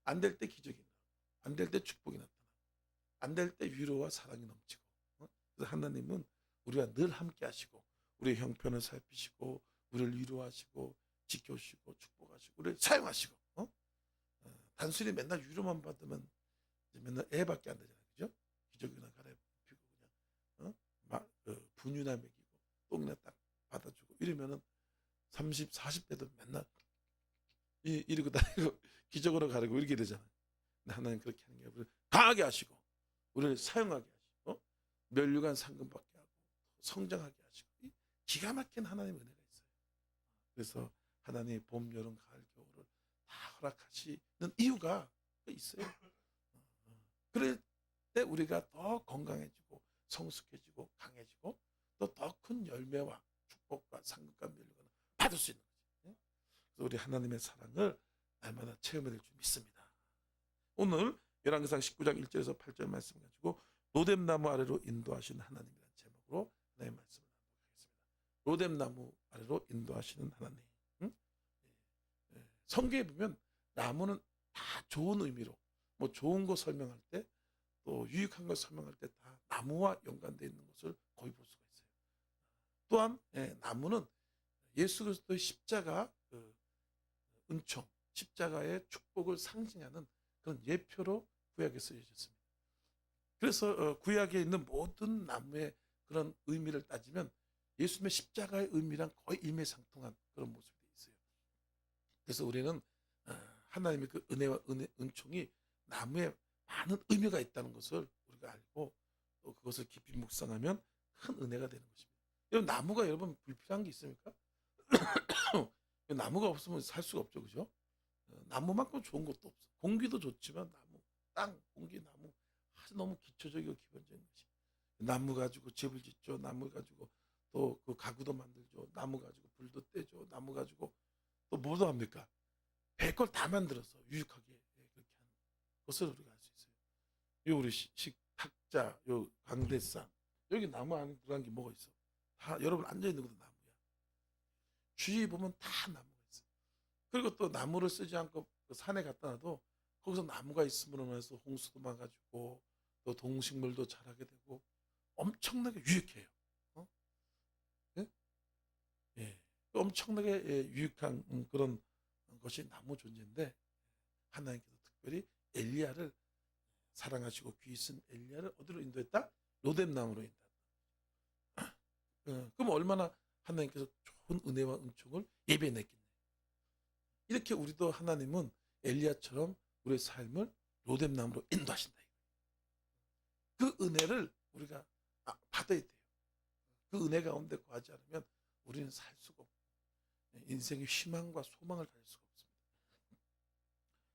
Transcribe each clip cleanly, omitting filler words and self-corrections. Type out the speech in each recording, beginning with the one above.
안 될 때 기적이 나타나고, 안 될 때 축복이 나타나고, 안 될 때 위로와 사랑이 넘치고. 그래서 하나님은 우리가 늘 함께 하시고, 우리의 형편을 살피시고, 우리를 위로하시고, 지켜주시고, 축복하시고, 우리를 사용하시고. 단순히 맨날 위로만 받으면 이제 맨날 애밖에 안 되잖아요. 그죠? 기저귀나 갈아입히고 그냥 분유나 먹이고 똥이나 딱 받아주고 이러면은 30, 40대도 맨날 이러고 다니고 기적으로 가르고 이렇게 되잖아요. 근데 하나님 그렇게 하는 게 우리를 강하게 하시고, 우리를 사용하게 하시고, 면류관 상급받게 하고 성장하게 하시고, 기가 막힌 하나님의 은혜가 있어요. 그래서 하나님 봄, 여름, 가을, 겨울을 다 허락하시는 이유가 있어요. 그럴 때 우리가 더 건강해지고 성숙해지고 강해지고 또 더 큰 열매와 축복과 상급과 면류관을 받을 수 있는 거죠. 그래서 우리 하나님의 사랑을 날마다 체험해야 될 줄 믿습니다. 오늘 열왕기상 19장 1절에서 8절 말씀 가지고 로뎀나무 아래로 인도하시는 하나님이라는 제목으로 하나님의 말씀을 나누겠습니다. 로뎀나무 아래로 인도하시는 하나님. 응? 성경에 보면 나무는 다 좋은 의미로, 뭐 좋은 거 설명할 때, 또 유익한 걸 설명할 때 다 나무와 연관되어 있는 것을 거의 볼 수가 있어요. 또한 나무는 예수 그리스도의 십자가 은총, 십자가의 축복을 상징하는 그런 예표로 구약에 쓰여졌습니다. 그래서 구약에 있는 모든 나무의 그런 의미를 따지면 예수님의 십자가의 의미랑 거의 일맥상통한 그런 모습이 되어 있어요. 그래서 우리는 하나님의 그 은혜와 은총이 나무에 많은 의미가 있다는 것을 우리가 알고 또 그것을 깊이 묵상하면 큰 은혜가 되는 것입니다. 여러분, 나무가 여러분 불필요한 게 있습니까? 나무가 없으면 살 수가 없죠, 그죠? 나무만큼 좋은 것도 없어. 공기도 좋지만 나무, 땅, 공기, 나무 아주 너무 기초적이고 기본적인 것이. 나무 가지고 집을 짓죠. 나무 가지고 또 그 가구도 만들죠. 나무 가지고 불도 떼죠. 나무 가지고 또 뭐도 합니까? 별걸 다 만들어서 유익하게 그렇게 하는 것을 우리가 알 수 있어요. 요 우리 식탁자, 요 강대상, 여기 나무 안에 들어간 게 뭐가 있어? 다 여러분 앉아 있는 것도 나무야. 주위에 보면 다 나무가 있어. 그리고 또 나무를 쓰지 않고 그 산에 갖다 놔도 거기서 나무가 있음으로 해서 홍수도 막아주고 또 동식물도 자라게 되고 엄청나게 유익해요. 어? 예? 예. 엄청나게 유익한 그런 것이 나무 존재인데, 하나님께서 특별히 엘리야를 사랑하시고 귀히 쓴 엘리야를 어디로 인도했다? 로뎀나무로 인도했다. 그럼 얼마나 하나님께서 좋은 은혜와 은총을 예배냈겠네요. 이렇게 우리도 하나님은 엘리야처럼 우리의 삶을 로뎀나무로 인도하신다. 그 은혜를 우리가 받아야 돼요. 그 은혜 가운데 거하지 않으면 우리는 살 수가 없고 인생의 희망과 소망을 가질 수가 없습니다.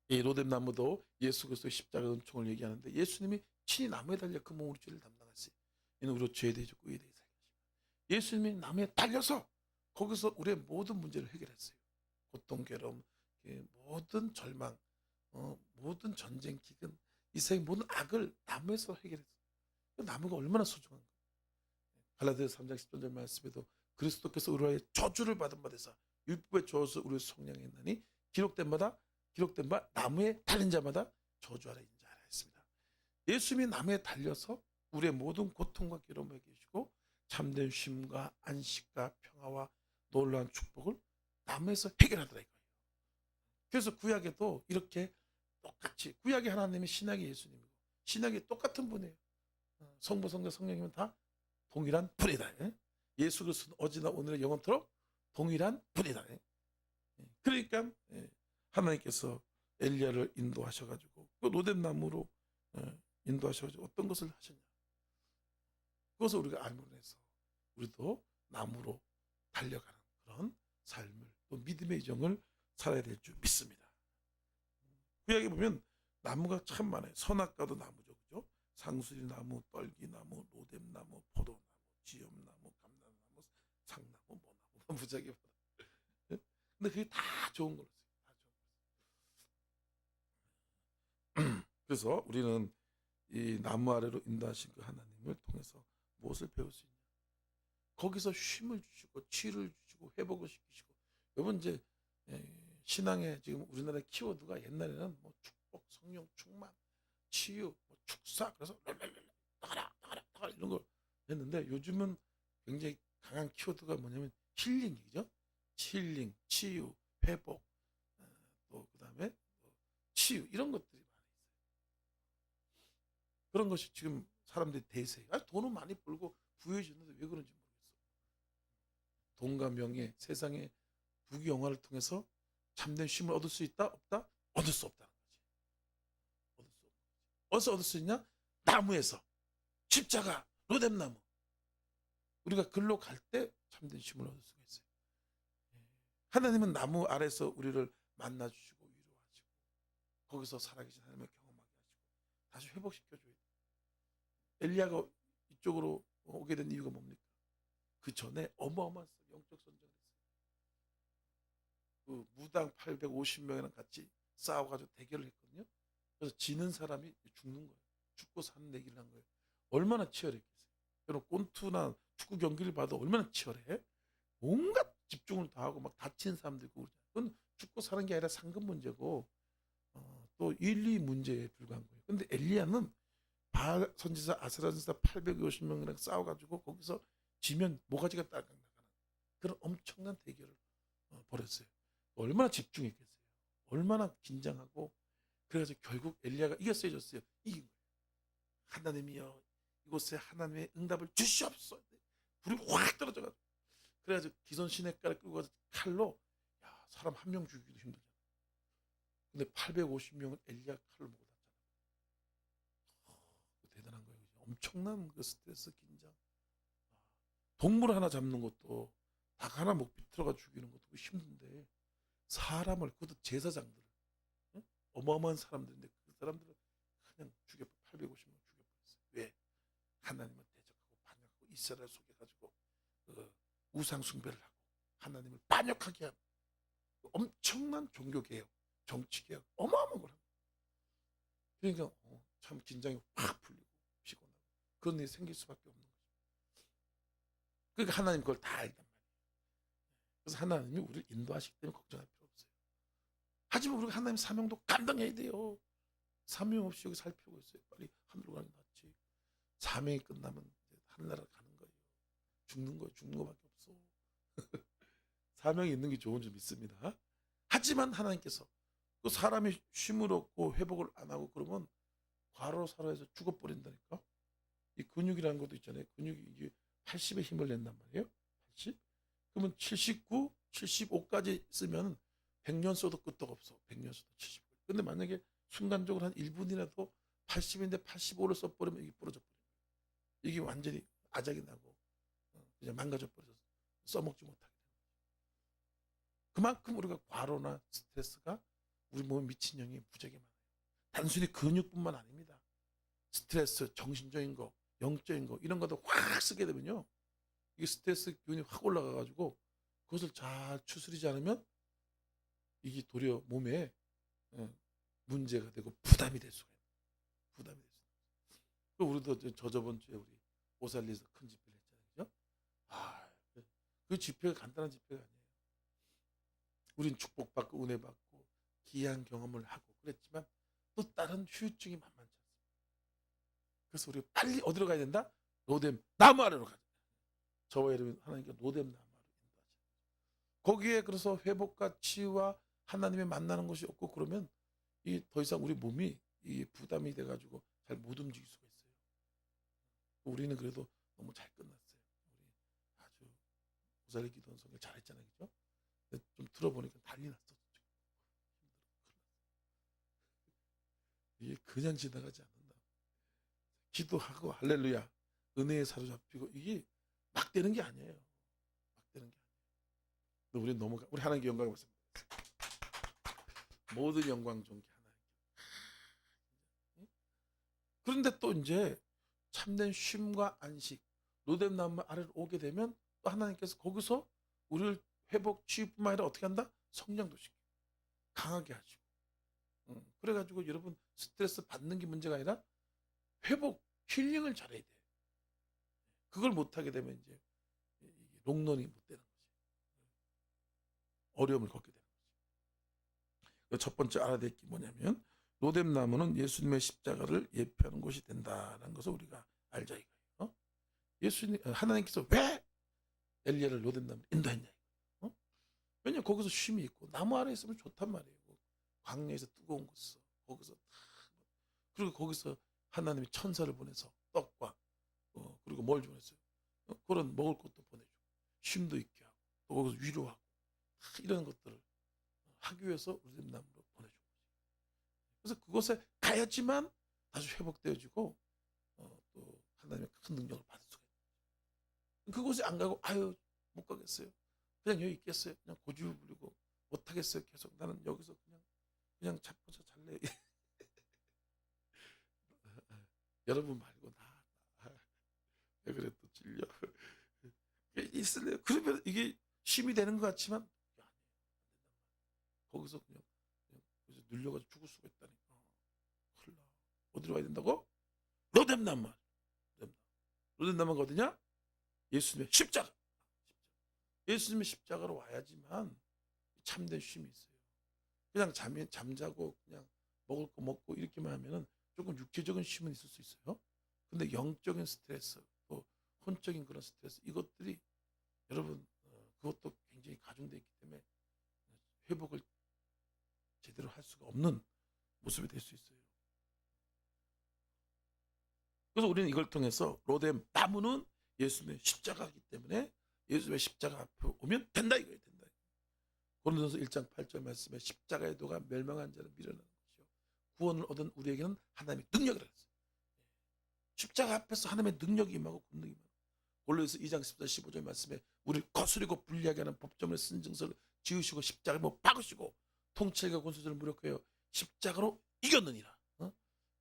이 로뎀나무도 예수 그리스도의 십자가 은총을 얘기하는데, 예수님이 친히 나무에 달려 그 몸으로 죄를 담당하세요. 이는 우리로 죄에 대해 죽고 의에 대해 살게 하십니다. 예수님이 나무에 달려서 거기서 우리의 모든 문제를 해결했어요. 고통, 괴로움, 모든 절망, 모든 전쟁, 기근, 이 세상의 모든 악을 나무에서 해결했어요. 나무가 얼마나 소중한 거예요. 갈라디아서 3장 10절 말씀에도 그리스도께서 우리와 저주를 받은 바 되사 율법의 저주에서 우리를 속량했나니 기록된 바 나무에 달린 자마다 저주 아래 있는 자라 했습니다. 예수님이 나무에 달려서 우리의 모든 고통과 괴로움을 해결해주고 참된 쉼과 안식과 평화와 놀라운 축복을 나무에서 해결하더라 이거예요. 그래서 구약에도 이렇게 똑같이, 구약의 하나님이 신약의 예수님이고 신약이 똑같은 분이에요. 성부, 성자, 성령님은 다 동일한 분이다. 예수 그리스도는 어제나 오늘의 영원토록 동일한 분이다. 그러니까 하나님께서 엘리야를 인도하셔가지고 그 로뎀나무로 인도하셔가지고 어떤 것을 하셨냐, 그것을 우리가 알므로 해서 우리도 나무로 달려가는 그런 삶을, 또 믿음의 정을 살아야 될 줄 믿습니다. 구약에 보면 나무가 참 많아요. 선악과도 나무죠, 그죠? 상수리나무, 떨기나무, 로뎀나무, 포도나무, 지엄나무, 감람나무, 상나무, 뭐나무, 무지하게 많아. 근데 그게 다 좋은 거였어요. 다 좋은 거. 그래서 우리는 이 나무 아래로 인도하신 그 하나님을 통해서 무엇을 배울 수 있냐? 거기서 쉼을 주시고 치유를 주시고 회복을 시키시고. 여러분, 이제 신앙의 지금 우리나라의 키워드가 옛날에는 뭐 회복, 성령 충만, 치유, 뭐 축사, 그래서 나가라 이런 걸 했는데 요즘은 굉장히 강한 키워드가 뭐냐면 힐링이죠. 힐링, 치유, 회복, 또 그다음에 치유 이런 것들이 많이 있어요. 그런 것이 지금 사람들이 대세. 돈은 많이 벌고 부유해졌는데 왜 그런지 모르겠어. 돈과 명예, 세상의 부귀영화를 통해서 참된 쉼을 얻을 수 있다? 없다? 얻을 수 없다는 거지. 얻을 수 없는 거지. 어디서 얻을 수 있냐? 나무에서. 십자가, 로뎀나무. 우리가 글로 갈 때 참된 쉼을 얻을 수가 있어요. 하나님은 나무 아래서 우리를 만나주시고 위로하시고 거기서 살아계신 하나님을 경험하게 하시고 다시 회복시켜줘야 돼요. 엘리야가 이쪽으로 오게 된 이유가 뭡니까? 그 전에 어마어마한 영적 전쟁을 했어요. 그 무당 850명이랑 같이 싸워가지고 대결을 했거든요. 그래서 지는 사람이 죽는 거예요. 죽고 사는 얘기를 한 거예요. 얼마나 치열했겠어요. 여러분 꼰투나 축구 경기를 봐도 얼마나 치열해? 온갖 집중을 다 하고 막 다치는 사람도 있고 그러잖아요. 그건 죽고 사는 게 아니라 상급 문제고 또 윤리 문제에 불과한 거예요. 근데 엘리야는 바알 선지자 아스라 선지자 850명이랑 싸워가지고 거기서 지면 모가지가 딸깍 나가는 그런 엄청난 대결을 벌였어요. 얼마나 집중했겠어요. 얼마나 긴장하고 그래가지고 결국 엘리야가 이겼어요, 졌어요? 이긴 거예요. 하나님이여 이곳에 하나님의 응답을 주시옵소서. 불이 확 떨어져가지고 그래가지고 기손 시냇가를 끌고 가서 칼로 사람 한 명 죽이기도 힘들잖아. 근데 850명은 엘리야 칼을 보고 닿잖아. 대단한 거예요. 엄청난 그 스트레스, 긴장. 동물 하나 잡는 것도 닭 하나 목 비틀어가 죽이는 것도 힘든데 사람을 그것도 제사장들 어마어마한 사람들인데 그 사람들을 그냥 850명 죽여버렸어요. 왜? 하나님을 대적하고 반역하고 이스라엘 속여가지고 우상 숭배를 하고 하나님을 반역하게 한 엄청난 종교개혁, 정치개혁 어마어마한 걸 합니다. 그러니까 참 긴장이 확 풀리고 피곤하고 그런 일이 생길 수밖에 없는 거죠. 그러니까 하나님 그걸 다 알단 말이에요. 그래서 하나님이 우리를 인도하시기 때문에 걱정할 필요 없어요. 하지만 우리가 하나님 사명도 감당해야 돼요. 사명 없이 여기 살 필요가 있어요. 빨리 하늘로 가는 게 낫지. 사명이 끝나면 이제 하늘나라 가는 거예요. 죽는 거예요. 죽는 거밖에 없어. 사명이 있는 게 좋은 줄 믿습니다. 하지만 하나님께서 그 사람이 쉼을 얻고 회복을 안 하고 그러면 과로로 살아서 죽어버린다니까. 이 근육이라는 것도 있잖아요. 근육이 이게 80의 힘을 낸단 말이에요. 80. 그러면 79, 75까지 쓰면 100년 써도 끄떡 없어. 100년 써도 75. 근데 만약에 순간적으로 한 1분이라도 80인데 85를 써버리면 이게 부러져 버려요. 이게 완전히 아작이 나고 그냥 망가져 버려서 써먹지 못하게 되는 거죠. 그만큼 우리가 과로나 스트레스가 우리 몸에 미친 영향이 무지하게 많아요. 단순히 근육뿐만 아닙니다. 스트레스, 정신적인 거, 영적인 거 이런 것도 확 쓰게 되면요. 이게 스트레스 기운이 확 올라가가지고 그것을 잘 추스리지 않으면 이게 도리어 몸에 문제가 되고 부담이 될 수가 있어요. 부담이 될 수가 있어요. 우리도 저번 주에 우리 오살리에서 큰 집회를 했잖아요. 그죠? 그 집회가 간단한 집회가 아니에요. 우린 축복받고 은혜 받고 귀한 경험을 하고 그랬지만 또 다른 후유증이 만만치 않습니다. 그래서 우리가 빨리 어디로 가야 된다? 로뎀 나무 아래로 가야 된다. 저와 여러분 하나님께 로뎀 나무 아래로 인도하시는 거기에 그래서 회복과 치유와 하나님의 만나는 것이 없고 그러면 이 더 이상 우리 몸이 이 부담이 돼가지고 잘 못 움직일 수가 있어요. 우리는 그래도 너무 잘 끝났어요. 우리 아주 오살리 기도원 성경 잘했잖아요, 그죠? 좀 들어보니까 난리 났어. 이게 그냥 지나가지 않는다. 기도하고 할렐루야 은혜에 사로잡히고 이게 막 되는 게 아니에요. 막 되는 게 아니에요. 우리 너무 우리 하나님께 영광을 받습니다. 모든 영광 존귀 하나님께. 그런데 또 이제 참된 쉼과 안식 로뎀 나무 아래로 오게 되면 또 하나님께서 거기서 우리를 회복 치유뿐만 아니라 어떻게 한다? 성장도 시키고 강하게 하시고 그래가지고 여러분 스트레스 받는 게 문제가 아니라 회복 힐링을 잘해야 돼. 그걸 못하게 되면 이제 롱런이 못 되는 거지. 어려움을 겪게 되는 거지. 첫 번째 알아야 될 게 뭐냐면 로뎀나무는 예수님의 십자가를 예표하는 곳이 된다는 것을 우리가 알자 이거예요. 예수님 하나님께서 왜 엘리야를 로뎀나무로 인도했냐? 왜냐 거기서 쉼이 있고 나무 아래 있으면 좋단 말이에요. 광야에서 뜨거운 곳에서 거기서 그리고 거기서 하나님이 천사를 보내서 떡과 그리고 뭘 보냈어요? 그런 먹을 것도 보내주고 쉼도 있게 하고 또 거기서 위로하고 이런 것들을 하기 위해서 로뎀나무로 보내준 거죠. 그래서 그곳에 가야지만 다시 회복되어지고 또 하나님의 큰 능력을 받을 수가 있어요. 그곳에 안 가고 아유 못 가겠어요. 그냥 여기 있겠어요. 그냥 고집을 부리고 못 하겠어요. 계속 나는 여기서 그냥 잡고서 잘래. 여러분 말고 왜 그래 또 찔려. 있을래요. 그러면 이게 쉼이 되는 것 같지만 거기서 그냥 눌려가지고 죽을 수가 있다니까. 큰일 나. 어디로 와야 된다고? 로뎀나무. 로뎀나무가 어디냐? 예수님의 십자가. 예수님의 십자가로 와야지만 참된 쉼이 있어요. 그냥 잠자고 그냥 먹을 거 먹고 이렇게만 하면은 조금 육체적인 쉼은 있을 수 있어요. 근데 영적인 스트레스, 또 혼적인 그런 스트레스 이것들이 여러분 그것도 굉장히 가중되어 있기 때문에 회복을 제대로 할 수가 없는 모습이 될 수 있어요. 그래서 우리는 이걸 통해서 로뎀나무는 예수님의 십자가이기 때문에 예수님의 십자가 앞에 오면 된다 이거예요. 된다. 고린도서 1장 8절 말씀에 십자가의 도가 멸망한 자를 밀어내는 것이요 구원을 얻은 우리에게는 하나님의 능력이라 했어요. 십자가 앞에서 하나님의 능력이 임하고 권능이 임하고 골로새서 2장 14, 15절 말씀에 우리를 거스리고 불리하게 하는 법정을 쓴 증서를 지으시고 십자가를 못 박으시고 통찰과 권세자를 무력하여 십자가로 이겼느니라.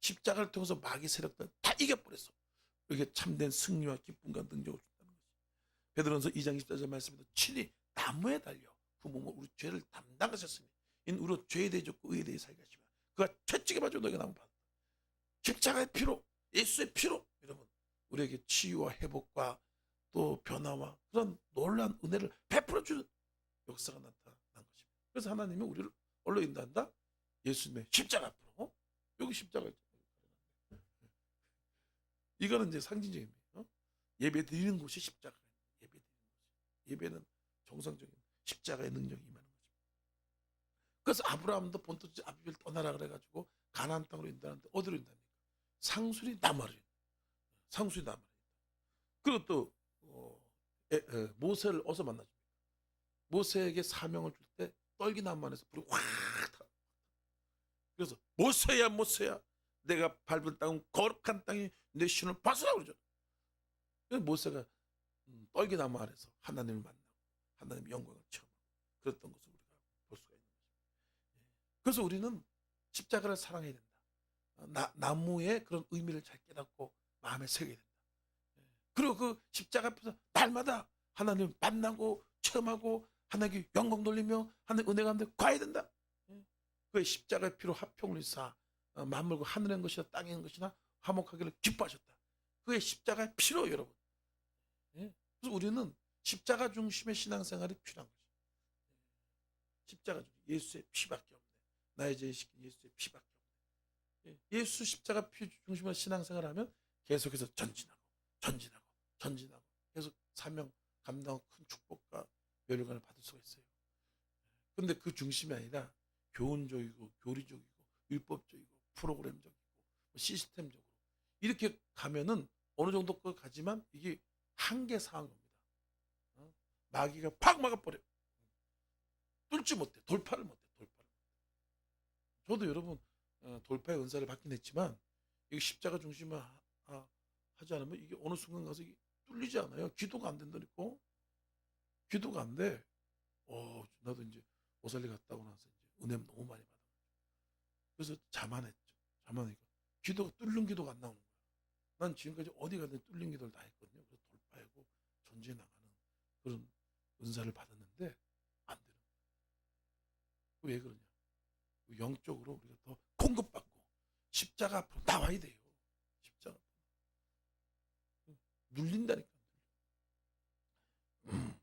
십자가를 통해서 마귀 세력들 다 이겨버렸어. 이게 참된 승리와 기쁨과 능력을 준다는 것이. 베드로전서 2장 24절 말씀에도 친히 나무에 달려 그 몸으로 우리 죄를 담당하셨으니 이는 우리로 죄에 대해 졌고 의에 대해 살게 하시며 그가 채찍에 맞아 너에게 나무 받았다. 십자가의 피로 예수의 피로 여러분 우리에게 치유와 회복과 또 변화와 그런 놀라운 은혜를 베풀어주는 역사가 나타난 것입니다. 그래서 하나님이 우리를 어디로 인도한다? 예수님의 십자가 앞으로. 여기 십자가 있잖아요. 이거는 이제 상징적인 거예요. 예배 드리는 곳이 십자가예요. 예배 드리는 곳이. 예배는 정상적인 십자가의 능력이 임하는 거죠. 그래서 아브라함도 본토지 아비를 떠나라 그래가지고 가나안 땅으로 인도하는데 어디로 인도합니까? 상수리 나무를. 상수리 나무를. 그리고 또 모세를 어디서 만나줍니까? 모세에게 사명을 줄 때 떨기나무 안에서 불이 확 타. 그래서 모세야 모세야 내가 밟은 땅은 거룩한 땅이 내 신을 벗으라 그러잖아. 그래서 모세가 떨기나무 아래서 하나님을 만나고 하나님의 영광을 체험하고 그랬던 것을 우리가 볼 수가 있는 거죠. 그래서 우리는 십자가를 사랑해야 된다. 나무의 그런 의미를 잘 깨닫고 마음에 새겨야 된다. 그리고 그 십자가 앞에서 날마다 하나님을 만나고 체험하고 하나님께 영광 돌리며 하나님 은혜 가운데 가야 된다. 그 십자가의 피로 화평을 쌓아 만물과 하늘에 있는 것이나 땅에 있는 것이나 화목하기를 기뻐하셨다. 그의 십자가의 피로 여러분. 그래서 우리는 십자가 중심의 신앙생활이 필요한 거죠. 십자가 중심 예수의 피밖에 없네. 나의 죄 시킨 예수의 피밖에 없네. 예수 십자가 피 중심의 신앙생활을 하면 계속해서 전진하고 계속 사명 감당하고 큰 축복과 멸관을 받을 수가 있어요. 그런데 그 중심이 아니라 교훈적이고 교리적이고 율법적이고 프로그램적이고 시스템적으로 이렇게 가면은 어느 정도 가지만 이게 한계 상한 겁니다. 마귀가 팍 막아버려. 뚫지 못해. 돌파를 못해. 저도 여러분 돌파의 은사를 받긴 했지만 이게 십자가 중심을 하지 않으면 이게 어느 순간 가서 이게 뚫리지 않아요. 기도가 안 된다니까. 기도가 안 돼. 나도 이제 오살리 갔다 오고 나서 이제 은혜 너무 많이 받아. 그래서 자만했죠. 자만하니까 기도가 뚫는 기도가 안 나오는 거야. 난 지금까지 어디 가든 뚫린 기도를 다 했거든요. 그래서 돌파하고 전진해 나가는 그런 은사를 받았는데 안 되는 거야. 왜 그러냐? 영적으로 우리가 더 공급받고 십자가 앞으로 나와야 돼요. 십자가 앞으로. 눌린다니까.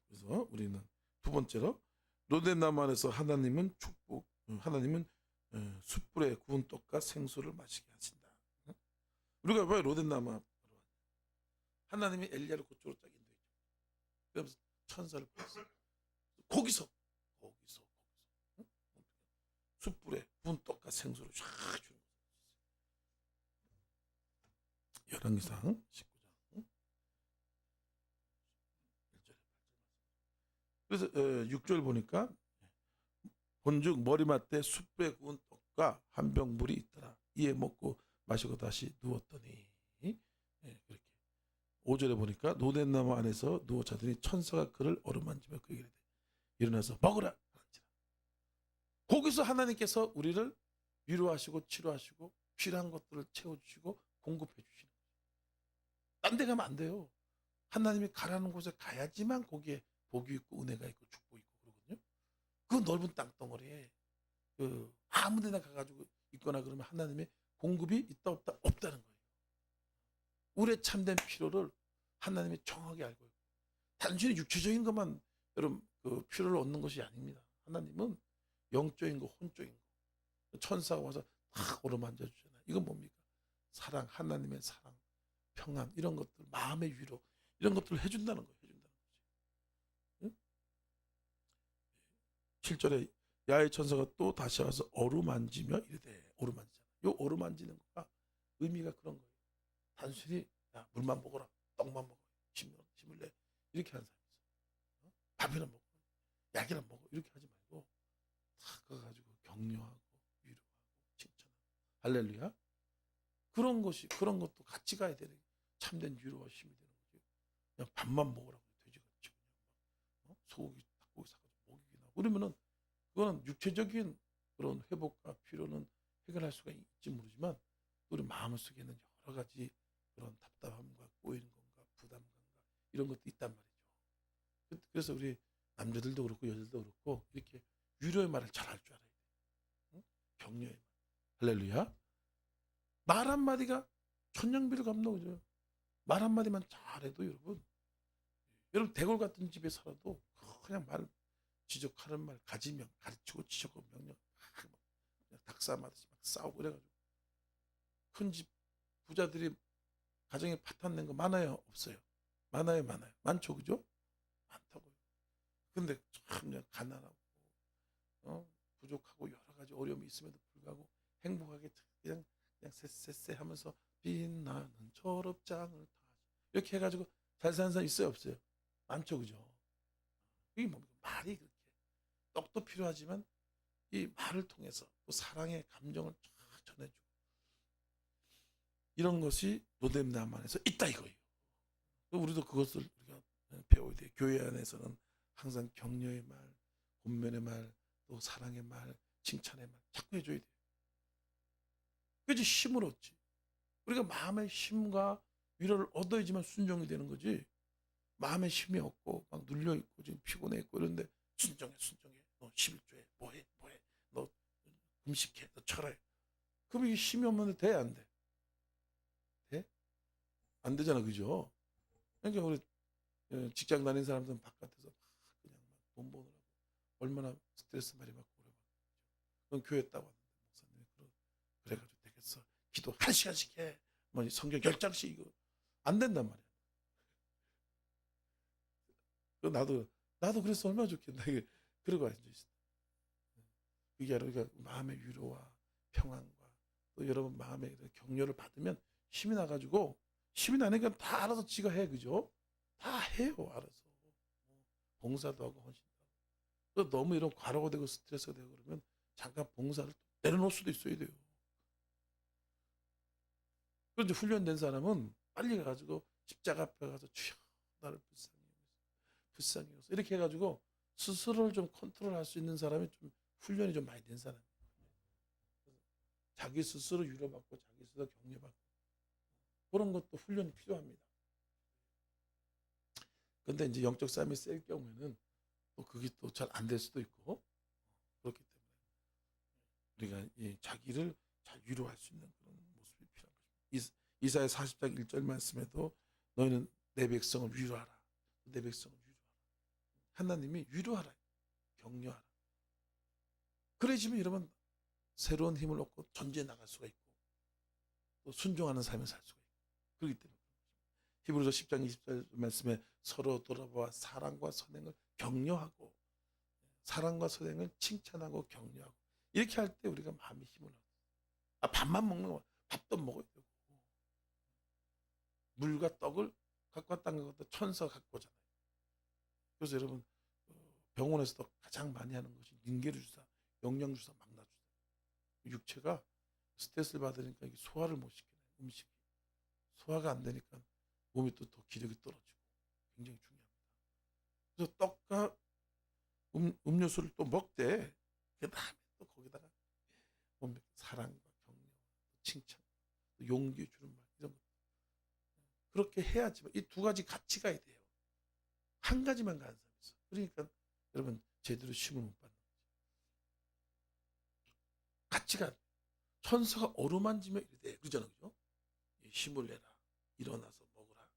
그래서 우리는 두 번째로 로뎀나무 안에서 하나님은 축복, 하나님은 숯불에 구운 떡과 생수를 마시게 하신다. 우리가 왜 로뎀나무 하나님이 엘리야를 그쪽으로 딱 인도했죠. 그러면서 천사를 보냈어요. 거기서 응? 숯불에 구운 떡과 생수를 쫙 주는 거예요. 열왕기상 19장 1절에 8절. 그래서 6절 보니까 본즉 머리맡에 숯불에 구운 떡과 한 병 물이 있더라. 이에 먹고 마시고 다시 누웠더니 그렇게 5절에 보니까 노덴나무 안에서 누워 자더니 천사가 그를 어루만지며 그에게 이르되 일어나서 먹으라. 거기서 하나님께서 우리를 위로하시고 치료하시고 필요한 것들을 채워주시고 공급해 주시는 거예요. 딴 데 가면 안 돼요. 하나님이 가라는 곳에 가야지만 거기에 복이 있고 은혜가 있고 축복이 있고 그러거든요. 그 넓은 땅덩어리에 아무 데나 가가지고 있거나 그러면 하나님의 공급이 있다 없다 없다는 거예요. 우리의 참된 필요를 하나님이 정확히 알고 있고 단순히 육체적인 것만 여러분 그 필요를 얻는 것이 아닙니다. 하나님은 영적인 거 혼적인 거 천사가 와서 다 오르만져 주잖아요. 이건 뭡니까? 사랑, 하나님의 사랑, 평안 이런 것들 마음의 위로 이런 것들을 해준다는 거예요. 해준다는 거지. 응? 7절에 야훼 천사가 또 다시 와서 어루만지며 이르되 어루만지잖아. 요 어루만지는 거가 의미가 그런 거예요. 단순히 야, 물만 먹어라, 떡만 먹어, 힘을 내 이렇게 하는 사람이 있어. 밥이나 먹어, 약이나 먹어 이렇게 하지 말고 다 그거 가지고 격려하고 위로하고 칭찬하고 할렐루야. 그런 것도 같이 가야 되는 참된 위로와 힘이 되는 거죠. 그냥 밥만 먹으라고 돼지같이 그냥 소고기, 닭고기 사가지고 먹이기나 그러면은 그거는 육체적인 그런 회복과 필요는 해결할 수가 있지 모르지만 우리 마음속에 있는 여러 가지 그런 답답함과 꼬이는 건가 부담감과 이런 것도 있단 말이죠. 그래서 우리 남자들도 그렇고 여자들도 그렇고 이렇게 위로의 말을 잘 할 줄 알아야 돼요. 응? 격려의 말. 할렐루야. 말 한마디가 천냥비를 갚는 말 한마디만 잘해도 여러분 대골 같은 집에 살아도 그냥 말 지적하는 말 가지면 가르치고 지적하고 명령 그냥 닭싸움하듯이 막 싸우고 그래가지고 큰 집 부자들이 가정에 파탄 낸 거 많아요 없어요? 많아요 많죠 그죠? 많다고요. 근데 참 그냥 가난하고 부족하고 여러 가지 어려움이 있음에도 불구하고 행복하게 그냥 쎄쎄쎄 하면서 빛나는 졸업장을 타 이렇게 해가지고 잘 사는 사람 있어요 없어요? 많죠 그죠? 이게 뭡니까? 말이 그렇게 떡도 필요하지만 이 말을 통해서 또 사랑의 감정을 쫙 전해주고 이런 것이 로뎀나무 안에서 있다 이거예요. 우리도 그것을 우리가 배워야 돼요. 교회 안에서는 항상 격려의 말, 권면의 말, 또 사랑의 말, 칭찬의 말 자꾸 해줘야 돼요. 그래야지 힘을 얻지. 우리가 마음의 힘과 위로를 얻어야지만 순종이 되는 거지. 마음의 힘이 없고 막 눌려 있고 지금 피곤해 있고 이런데 순종해. 너 11조에 뭐해? 너 음식해. 너 철해. 그럼 이게 힘이 없는데 돼? 안 돼? 돼? 안 되잖아, 그죠? 그러니까 우리 직장 다니는 사람들은 바깥에서 그냥 막 돈 버느라고 얼마나 스트레스 많이 받고 그래. 그럼 교회 있다고 하는데 목사님이 그래가지고 되겠어. 기도 1시간씩 해. 뭐 성경 10장씩 이거 안 된단 말이야. 나도 그래서 얼마나 좋겠나. 그러고 앉아 있어. 이게 우리가 마음의 위로와 평안과 또 여러분 마음의 격려를 받으면 힘이 나가지고 힘이 나니까 다 알아서 지가 해 그죠? 다 해요 알아서. 봉사도 하고 헌신도 하고. 너무 이런 과로가 되고 스트레스가 되고 그러면 잠깐 봉사를 내려놓을 수도 있어야 돼요. 그런데 훈련된 사람은 빨리 가가지고 십자가 앞에 가서 주여 나를 불쌍히 여기소 이렇게 해가지고 스스로를 좀 컨트롤할 수 있는 사람이 좀 훈련이 좀 많이 된 사람이에요. 자기 스스로 위로받고 자기 스스로 격려받고 그런 것도 훈련이 필요합니다. 그런데 이제 영적 싸움이 셀 경우에는 또 그게 또 잘 안 될 수도 있고 그렇기 때문에 우리가 자기를 잘 위로할 수 있는 그런 모습이 필요한 것입니다. 이사야 40장 1절 말씀에도 너희는 내 백성을 위로하라. 내 백성을 위로하라. 하나님이 위로하라. 격려하라. 그래야지만 여러분 새로운 힘을 얻고 전진해 나갈 수가 있고 또 순종하는 삶을 살 수가 있고 그렇기 때문에 히브리서 10장 24절 말씀에 서로 돌아봐 사랑과 선행을 격려하고 사랑과 선행을 칭찬하고 격려하고 이렇게 할 때 우리가 마음의 힘을 얻어요. 밥만 먹는 거 밥도 먹어야 되고 물과 떡을 갖고 왔다는 것도 천사가 갖고 오잖아요. 그래서 여러분 병원에서도 가장 많이 하는 것이 링게르 주사, 영양 주사, 망나 주사. 육체가 스트레스를 받으니까 이게 소화를 못 시키네. 음식이 소화가 안 되니까 몸이 또 더 기력이 떨어지고 굉장히 중요합니다. 그래서 떡과 음료수를 또 먹되 그 다음에 또 거기다가 사랑과 격려, 칭찬, 용기 주는 말 이런 것 그렇게 해야지만 이 두 가지 같이 가야 돼요. 한 가지만 가는 사람이 있어. 그러니까 여러분 제대로 쉼을 못 받는 거지. 같이 가. 천사가 어루만지면 이래 그러잖아, 그죠? 힘을 내라, 일어나서 먹으라.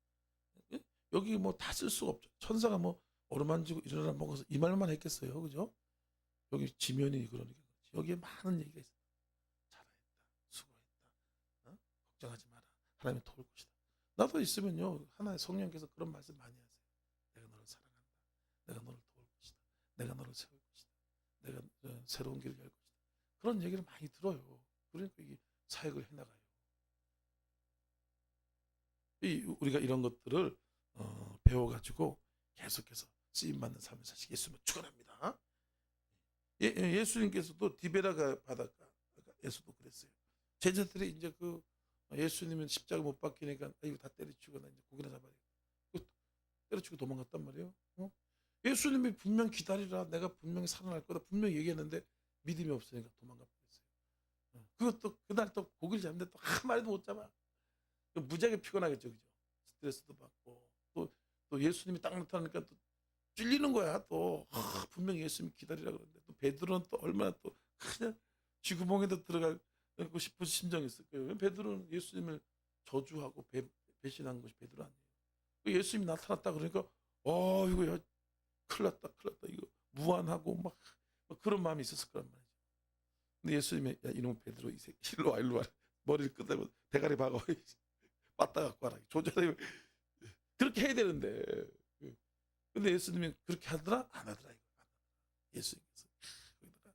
여기 뭐 다 쓸 수가 없죠. 천사가 뭐 어루만지고 일어나 먹어서 이 말만 했겠어요, 그죠? 여기 지면이 그러니까 여기에 많은 얘기가 있어. 잘했다, 수고했다, 걱정하지 마라. 하나님이 도울 것이다. 나도 있으면요, 하나의 성령께서 그런 말씀 많이 하세요. 내가 너를 사랑한다. 내가 너를 도울 것이다. 내가 너를 세울 것이다. 내가 새로운 길을 열 것이다. 그런 얘기를 많이 들어요. 그러니까 이게 사역을 해나가요. 우리가 이런 것들을 배워가지고 계속해서 쓰임받는 삶을 사실 예수님을 축원합니다. 예수님께서도 디베라가 바닷가에서도 그랬어요. 제자들이 이제 그 예수님은 십자가 못 박히니까 이거 다 때려치고 나 이제 고기나 잡아야 때려치고 도망갔단 말이에요. 예수님이 분명 기다리라, 내가 분명히 살아날 거다 분명히 얘기했는데 믿음이 없으니까 도망가 버렸어요. 그것도 그날 또 고기를 잡는데 또 한 마리도 못 잡아. 무지하게 피곤하겠죠, 그죠? 스트레스도 받고 또 예수님이 딱 나타나니까 또 찔리는 거야. 또 분명히 예수님 기다리라 그러는데 또 베드로는 또 얼마나 또 그냥 쥐구멍에도 들어가고 싶은 심정이 있을 거예요. 베드로는 예수님을 저주하고 배신한 것이 베드로 아니에요. 예수님이 나타났다 그러니까 이거 야, 큰일 났다 이거 무안하고 막 그런 마음이 있었을 거란 말이죠. 근데 예수님이 야 이놈 베드로 이 새끼 일로 와 머리를 끄다고 대가리 박아 빠따 갖고 와라 조절해 그렇게 해야 되는데 근데 예수님이 그렇게 하더라 안 하더라 이거 예수님께서 거기다가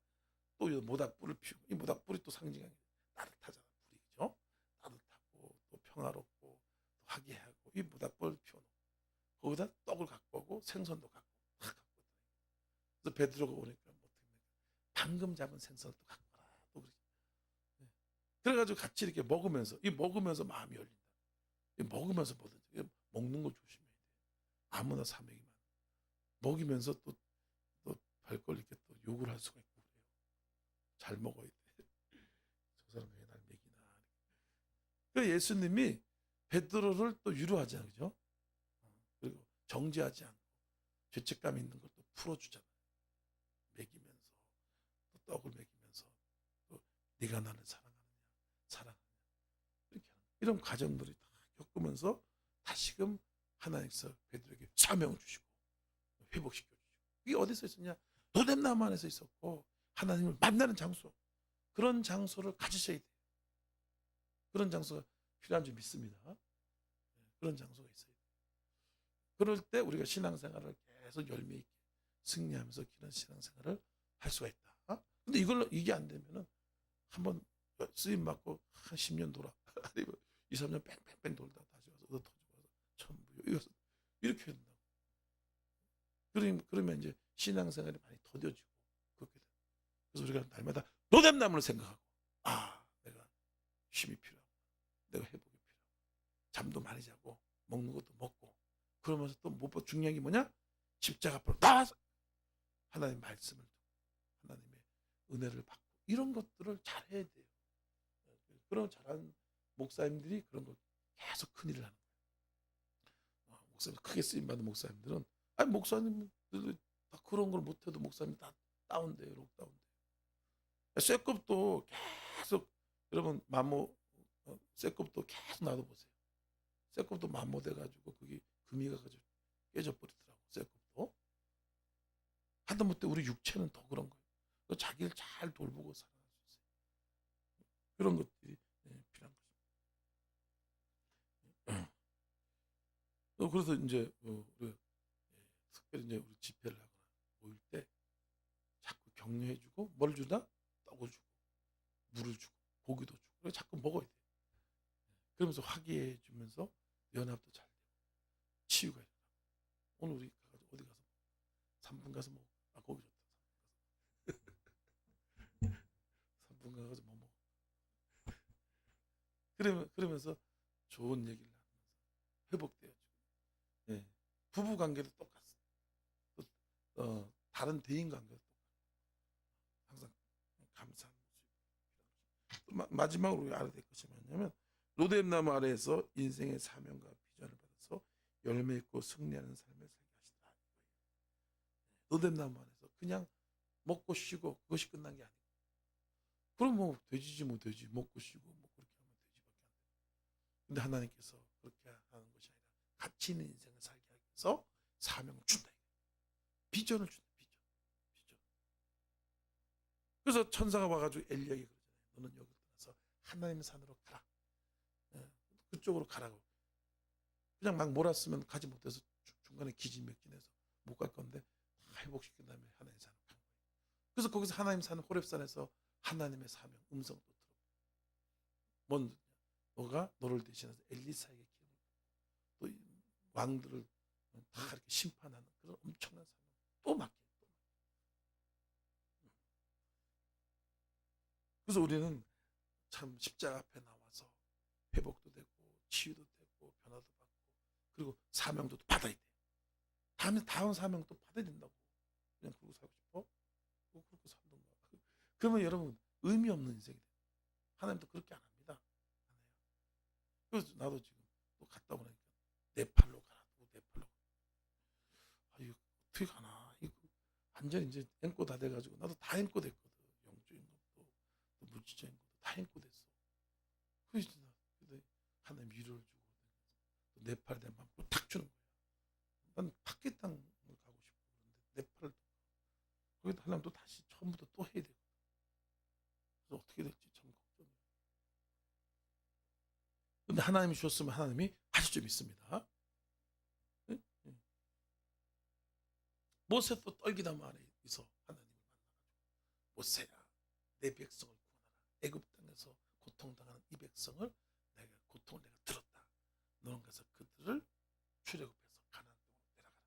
또 모닥불을 피우고 이 모닥불이 또 상징하는 따뜻하잖아 불이 그죠? 따뜻하고 또 평화롭고 또 화기애애하고 이 모닥불을 피워놓고 거기다 떡을 갖고 오고 생선도 갖고 다 갖고 오더라. 그래서 베드로가 오니까 뭐 어떻게 방금 잡은 생선을 또 갖고 와라 또 그러지. 그래가지고 같이 이렇게 먹으면서 마음이 열린다. 먹으면서 뭐든지 먹는 거 조심해야 돼. 아무나 사먹이면 먹이면서 또 발걸 이렇게 또 욕을 할 수가 있고 그래요. 잘 먹어야 돼. 저 사람 왜 날 먹이나. 그 예수님이 베드로를 또 위로하잖아요, 그죠? 그리고 정죄하지 않고 죄책감 있는 걸 또 풀어주잖아요. 먹이면서 또 떡을 먹이면서 또 네가 나를 사랑하느냐 이렇게 하는 이런 과정들이 다 겪으면서 다시금 하나님께서 베드로에게 사명을 주시고 회복시켜주시고 이게 어디서 있었냐? 노뎀나무 안에서 있었고 하나님을 만나는 장소 그런 장소를 가지셔야 돼요. 그런 장소가 필요한 줄 믿습니다. 그런 장소가 있어요. 그럴 때 우리가 신앙생활을 계속 열매 있게 승리하면서 그런 신앙생활을 할 수가 있다. 근데 이게 안 되면은 한번 쓰임 받고 한 10년 돌아 아니면 2, 3년 뺑뺑뺑 돌다 다시 와서 터지고 와서 천부 이렇게 된다고. 그러면 이제 신앙생활이 많이 더뎌지고 그렇게 돼. 그래서 우리가 날마다 노뎀나무를 생각하고 내가 쉼이 필요하고 내가 회복이 필요하고 잠도 많이 자고 먹는 것도 먹고 그러면서 또 무엇보다 중요한 게 뭐냐? 십자가 앞으로 나와서 하나님의 말씀을 듣고 하나님의 은혜를 받고 이런 것들을 잘해야 돼요. 그런 잘하는 목사님들이 그런 거 계속 큰 일을 하는 거예요. 목사님 크게 쓰임받은 목사님들은 목사님들도 다 그런 걸 못해도 목사님 다 다운돼요. 록다운돼요. 쇠껍도 계속 여러분 쇠껍도 계속 놔둬보세요. 쇠껍도 마모돼가지고 그게 금이 가가지고 깨져버리더라고. 쇠껍도 하다못해 우리 육체는 더 그런 거예요. 자기를 잘 돌보고 살아갈 수 있어요. 그런 것들이 필요한 것입니다. 그래서 이제 우리 특별히 이제 우리 집회를 하거나 모일 때 자꾸 격려해주고 뭘 주다 떡을 주고 물을 주고 고기도 주고 그래 자꾸 먹어야 돼. 그러면서 화기해주면서 연합도 잘 되고 치유가 일어나고 오늘 우리 어디 가서 3분 가서 뭐 고기 좋다 3분 가서 뭐 먹어. 그러면서 좋은 얘기를 하면서 회복되어지고 예. 부부 관계도 똑같습니다. 다른 대인 관계도 똑같고 항상 감사한 모습. 또 마지막으로 우리가 알아야 될 것이 뭐냐면 로뎀나무 아래에서 인생의 사명과 비전을 받아서 열매 있고 승리하는 삶을 살게 하시다. 로뎀나무 아래서 그냥 먹고 쉬고 그것이 끝난 게 아니고 그럼 뭐 돼지지 뭐 돼지 먹고 쉬고 뭐 그렇게 하면 돼지밖에 안 돼요. 근데 하나님께서 그렇게 하는 것이 아니라 가치 있는 인생을 살게 하기 위해서 사명을 준다. 비전을 준다. 비전. 그래서 천사가 와가지고 엘리야에게 그러잖아요. 너는 여기를 떠나서 하나님의 산으로 가라. 그쪽으로 가라고. 그냥 막 몰았으면 가지 못해서 중간에 기진맥진해서 못 갈 건데 다 회복시킨 다음에 하나님의 산으로 간 거예요. 그래서 거기서 하나님 산 호렙산에서 하나님의 사명 음성도 들어. 뭔 너가 너를 대신해서 엘리사에게 기름을 또 왕들을 다 이렇게 심판하는 그런 엄청난 사명 또 맡겨. 그래서 우리는 참 십자가 앞에 나와서 회복도 되고 치유도 되고 변화도 받고 그리고 사명도 받아야 돼. 다음 사명 또 받아야 된다고. 그냥 그러고 살고 싶어? 그렇게 살던가. 그러면 여러분 의미 없는 인생이 돼. 하나님도 그렇게 안 합니다. 안 해요. 그래서 나도 지금 또 갔다 오니까 네팔로 가라. 네팔로. 이거 어떻게 가나? 이거 완전 이제 앵꼬 다 돼가지고 나도 다 앵꼬 됐거든. 영적인 것도 또 물질적인 것도 다 앵꼬 됐어. 그래서 하나님 위로를 주고 또 네팔에 대한 마음을 탁 주는 거야. 난 파키스탄을 가고 싶고 그런데 네팔을 거기다 하려면 또 다시 처음부터 또 해야 되고 그래서 어떻게 될지 참 걱정이에요. 근데 하나님이 주셨으면 하나님이 하실 줄 믿습니다. 네? 네. 모세도 떨기나무 아래 있어 하나님을 만나가지고 모세야 내 백성을 구원하라. 애굽 땅에서 고통당하는 이 백성을 내가 고통을 내가 들었다. 너는 가서 그들을 출애굽해서 가나안 땅으로 내려가라.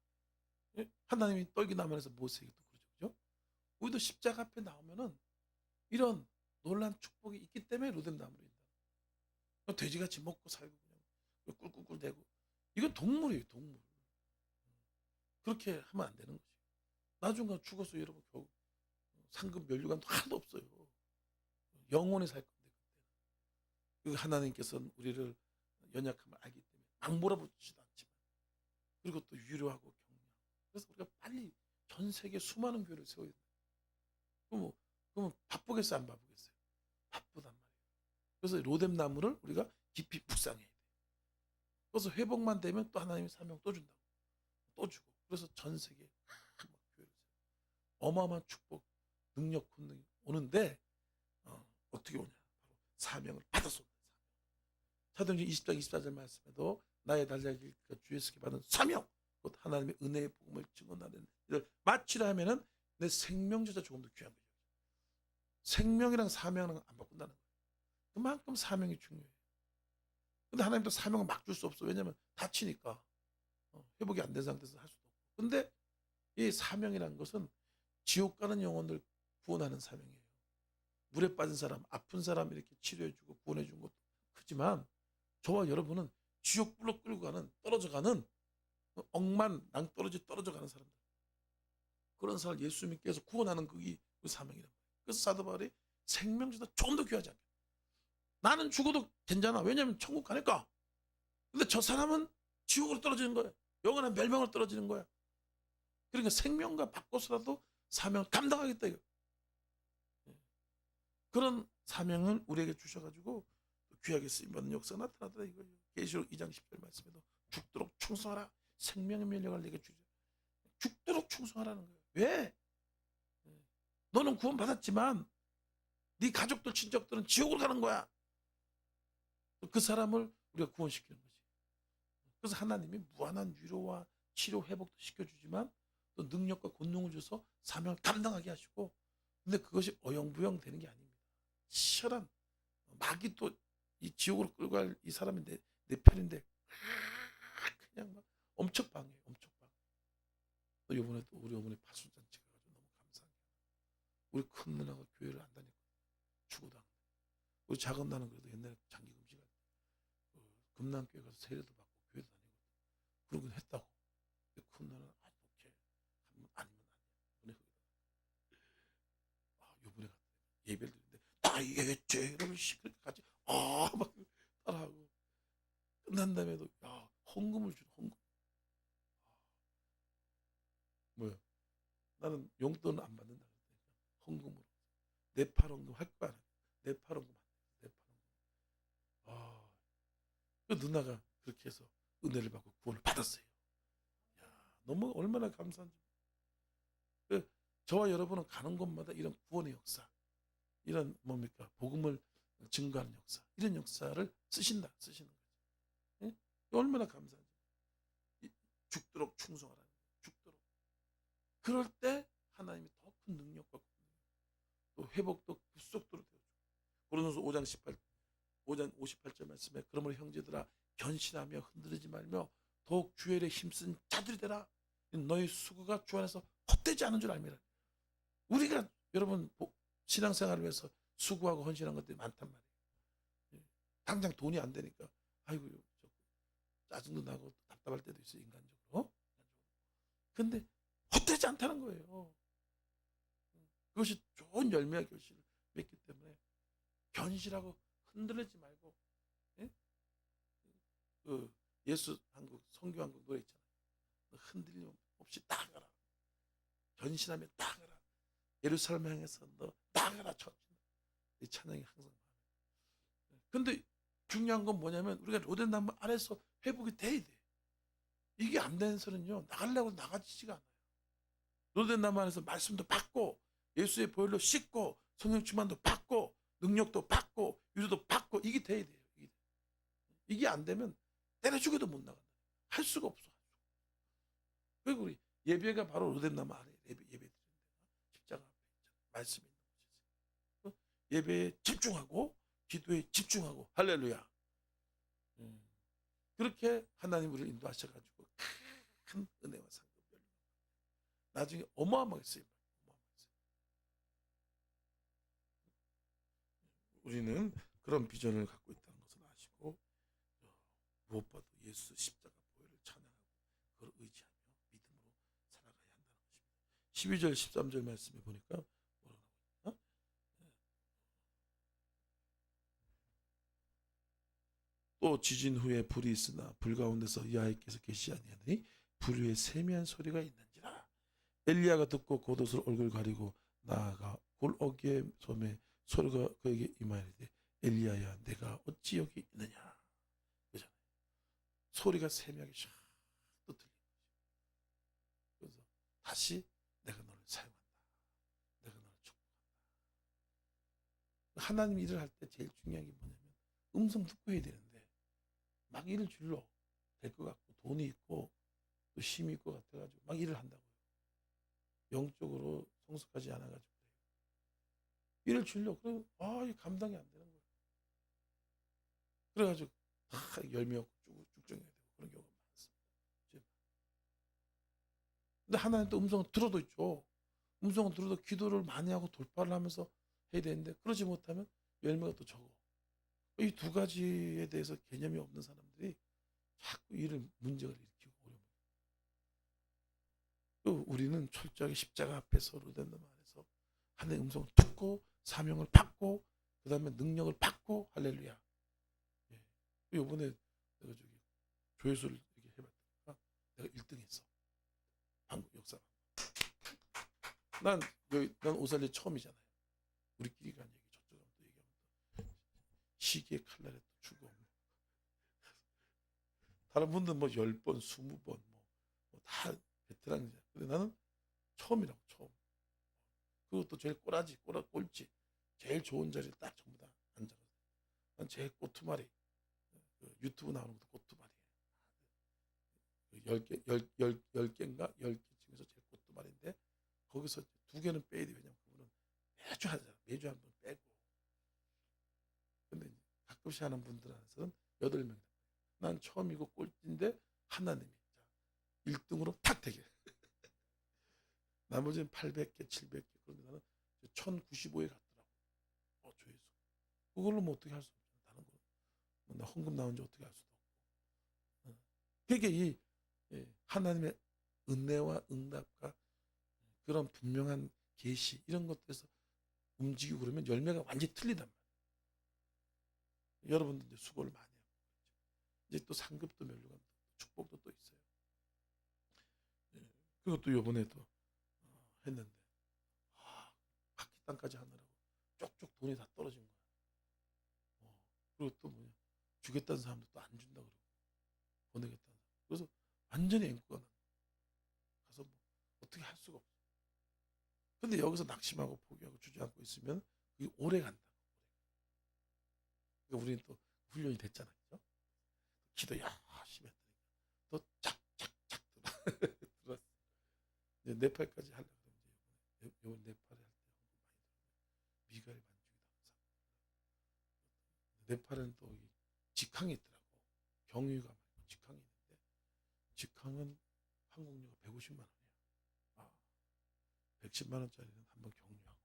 예? 하나님이 떨기나무에서 모세에게도 그러죠. 그죠? 우리도 십자가 앞에 나오면은 이런 놀란 축복이 있기 때문에 로뎀나무로 인다. 돼지같이 먹고 살고 그냥 꿀꿀꿀 대고 이건 동물이에요. 동물. 그렇게 하면 안 되는 거지. 나중에 죽어서 여러분 겨우 상급 면류관도 하나도 없어요. 영원히 살 건데 그때 하나님께서는 우리를 연약함을 알기 때문에 막 몰아붙이지도 않지만 그리고 또 위로하고 격려하고 그래서 우리가 빨리 전 세계 수많은 교회를 세워야 돼요. 그러면 바쁘겠어요? 안 바쁘겠어요? 바쁘단 말이에요. 그래서 로뎀나무를 우리가 깊이 묵상해야 돼요. 그래서 회복만 되면 또 하나님의 사명 또 준다고. 또 주고. 그래서 전 세계에 교회를 세워요. 어마어마한 축복, 능력, 권능이 오는데 어떻게 오냐? 바로 사명을 받아서 온다. 사도행전 20장 24절 말씀에도 나의 달려길 주 예수께 받은 사명 곧 하나님의 은혜의 복음을 증언하는 일을 마치라 하면은 내 생명조차 조금 더 귀한 거죠. 생명이랑 사명은 안 바꾼다는 거예요. 그만큼 사명이 중요해요. 근데 하나님도 사명을 막 줄 수 없어. 왜냐하면 다치니까 회복이 안 된 상태에서 할 수도 없고. 근데 이 사명이라는 것은 지옥 가는 영혼들 구원하는 사명이에요. 물에 빠진 사람, 아픈 사람 이렇게 치료해주고 구원해주는 것도 크지만 저와 여러분은 지옥 불로 끌고 가는 떨어져가는 억만 낭떠러지 떨어져가는 사람들 그런 사람을 예수 믿게 해서 구원하는 그게 그 사명이란 말이에요. 그래서 사도 바울이 생명보다 조금 더 귀하지 않게 나는 죽어도 괜찮아. 왜냐하면 천국 가니까. 근데 저 사람은 지옥으로 떨어지는 거예요. 영원한 멸망으로 떨어지는 거야. 그러니까 생명과 바꿔서라도 사명을 감당하겠다 이거. 그런 사명을 우리에게 주셔가지고 귀하게 쓰임받는 역사가 나타나더라 이거예요. 계시록 2장 10절 말씀에도 죽도록 충성하라. 생명의 면력을 내게 주자. 죽도록 충성하라는 거예요. 왜? 너는 구원 받았지만 네 가족들 친척들은 지옥으로 가는 거야. 그 사람을 우리가 구원시키는 거지. 그래서 하나님이 무한한 위로와 치료 회복도 시켜주지만 또 능력과 권능을 줘서 사명을 감당하게 하시고, 근데 그것이 어영부영 되는 게 아닙니다. 치열한 마귀 또 이 지옥으로 끌고 갈 이 사람이 내 편인데 그냥 막 엄청 방해요. 엄청 방해. 또 이번에 또 우리 어머니 파순잔치 가가지고 너무 감사해요. 우리 큰 누나가 교회를 안 다니고 죽어도 우리 작은 나는 그래도 옛날에 장기 금식을 금남교회 가서 세례도 받고 교회도 다니고 그러긴 했다고. 근데 큰 누나는 목회 하면 아니면 아니야. 요번에 예배를 드리는데 나의 죄를 씻을 까지 막 따라하고 끝난 다음에도 헌금을 준 헌금. 뭐야? 나는 용돈 안 받는다. 헌금으로. 내팔 헌금 할 거 아니야. 내팔 헌금 안 돼. 내팔 헌금. 그 누나가 그렇게 해서 은혜를 받고 구원을 받았어요. 너무 얼마나 감사한지. 저와 여러분은 가는 곳마다 이런 구원의 역사, 이런 뭡니까? 복음을 증거하는 역사, 이런 역사를 쓰시는 거죠. 예? 얼마나 감사한지. 죽도록 충성하라는 거예요. 죽도록. 그럴 때 하나님이 더 큰 능력과 또 회복도 급속도로 되어주고. 고린도서 5장 58절 말씀에 그러므로 형제들아 견신하며 흔들리지 말며 더욱 주의 일에 힘쓴 자들이 되라. 너희 수고가 주 안에서 헛되지 않은 줄 알미라. 우리가 여러분 신앙생활을 위해서 수고하고 헌신한 것들이 많단 말이에요. 당장 돈이 안 되니까 아이고 짜증도 나고 답답할 때도 있어요. 인간적으로. 근데 헛되지 않다는 거예요. 그것이 좋은 열매와 결실을 맺기 때문에 견실하고 흔들리지 말고. 예? 예수 한국 성교 한국 노래 있잖아요. 흔들림 없이 나아가라. 견실하며 나아가라. 예루살렘 향해서 너 나아가라. 이 찬양이 항상. 근데 중요한 건 뭐냐면 우리가 로덴나무 안에서 회복이 돼야 돼. 이게 안 되는 소리는요, 나가려고 나가지지가 않아요. 로덴나무 안에서 말씀도 받고 예수의 보혈로 씻고 성령 충만도 받고 능력도 받고 위로도 받고 이게 돼야 돼요. 이게 안 되면 때려 죽여도 못 나간다. 할 수가 없어. 그리고 우리 예배가 바로 로덴나무 안에 예배 드리는 십자가 앞에 말씀이 있는 곳이지. 예배에 집중하고 기도에 집중하고 할렐루야. 그렇게 하나님 우리를 인도하셔가지고 큰 은혜와 상급 열매. 나중에 어마어마하게 쓰임. 우리는 그런 비전을 갖고 있다는 것을 아시고 무엇보다도 예수 십자가 보혈을 찬양하고 그걸 의지하며 믿음으로 살아가야 한다는 것입니다. 12절 13절 말씀에 보니까 뭐라고 나오나? 또 지진 후에 불이 있으나 불 가운데서 여호와께서 계시지 아니하니 불 위에 세미한 소리가 있는지라. 엘리야가 듣고 겉옷으로 얼굴 가리고 나아가 골어기의 섬에 소리가 그에게 임하이르되 엘리야야 내가 어찌 여기 있느냐. 그죠? 소리가 세미하게 샥 또 들리는 거죠. 그래서 다시 내가 너를 사용한다. 내가 너를 축복한다. 하나님 일을 할 때 제일 중요한 게 뭐냐면 음성 듣고 해야 되는데 막 일을 줄러 될 것 같고 돈이 있고 또 힘이 있고 같아가지고 막 일을 한다고요. 영적으로 성숙하지 않아가지고 일을 줄려. 그럼 이 감당이 안 되는 거예요. 그래가지고 다 열매 없고 쭉쭉해야 되고 그런 경우가 많습니다. 근데 하나님 또 음성을 들어도 있죠. 음성을 들어도 기도를 많이 하고 돌파를 하면서 해야 되는데 그러지 못하면 열매가 또 적어. 이 두 가지에 대해서 개념이 없는 사람들이 자꾸 일을 문제를 일으키고 어려워요. 또 우리는 철저하게 십자가 앞에서 로덴나무 안에서 하나님의 음성을 듣고 사명을 받고 그 다음에 능력을 받고 할렐루야. 이번에 내가 조회수를 이렇게 해봤다가 내가 1등 했어. 한국 역사. 난 오살리 처음이잖아요. 우리끼리 간 얘기 저쪽 가면 또 얘기하면 또 시기의 칼날에 또 죽어. 다른 분들은 뭐 10번, 20번 다 베테랑이잖아. 근데 나는 처음이라고 처음. 그것도 제일 꼴찌. 제일 좋은 자리에 딱 전부 다 앉아서 난 제일 꼬투마리 그 유튜브 나오는 것도 꼬투마리예요. 그 10개인가 10개 중에서 제일 꼬투마리인데 거기서 2개는 빼야 돼. 왜냐면 그분은 매주 하잖아. 매주 한 번 빼고. 근데 가끔씩 하는 분들 안에서는 8명. 난 처음이고 꼴찌인데 하나님이 1등으로 탁 되게. 나머지는 800개, 700개. 그런데 나는 1095에 갔더라고. 조회수. 그걸로 뭐 어떻게 할 수 없잖아. 다른 거는. 나 헌금 나온지 어떻게 할 수도 없고. 그게 이 하나님의 은혜와 응답과 그런 분명한 계시 이런 것들에서 움직이고 그러면 열매가 완전히 틀리단 말이에요. 여러분들 이제 수고를 많이 하고 이제 또 상급도 면류관 축복도 또 있어요. 그것도 요번에도 했는데 바퀴 땅까지 하느라고 쪽쪽 돈이 다 떨어진 거야. 그리고 또 뭐냐 주겠다는 사람도 또 안 준다 그러고 보내겠다는 사람. 그래서 완전히 앵꾸가 난 거야. 가서 뭐 어떻게 할 수가 없어. 근데 여기서 낙심하고 포기하고 주저앉고 있으면 그게 오래 간다. 그러니까 우리는 또 훈련이 됐잖아요. 그죠? 기도 열심히 했더니 또 착착착 들어왔어. 이제 네팔까지 하려고 그러면 이번 네팔에 할 때 많이 들어요. 미가엘 반죽이다. 네팔은 또 직항이 있더라고. 경유가 말고 직항이 있는데 직항은 항공료가 150만 원이야. 110만 원짜리는 한번 경유하고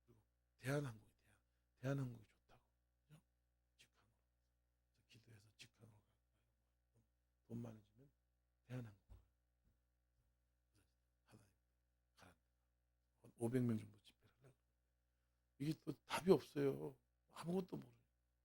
그리고 대한항공이 좋다고. 그죠? 직항으로 기도해서 직항으로 갈까. 돈 많아지면 대한항공 하나님 가라. 500명 정도 집회를 하려고. 이게 또 답이 없어요. 아무것도 모르.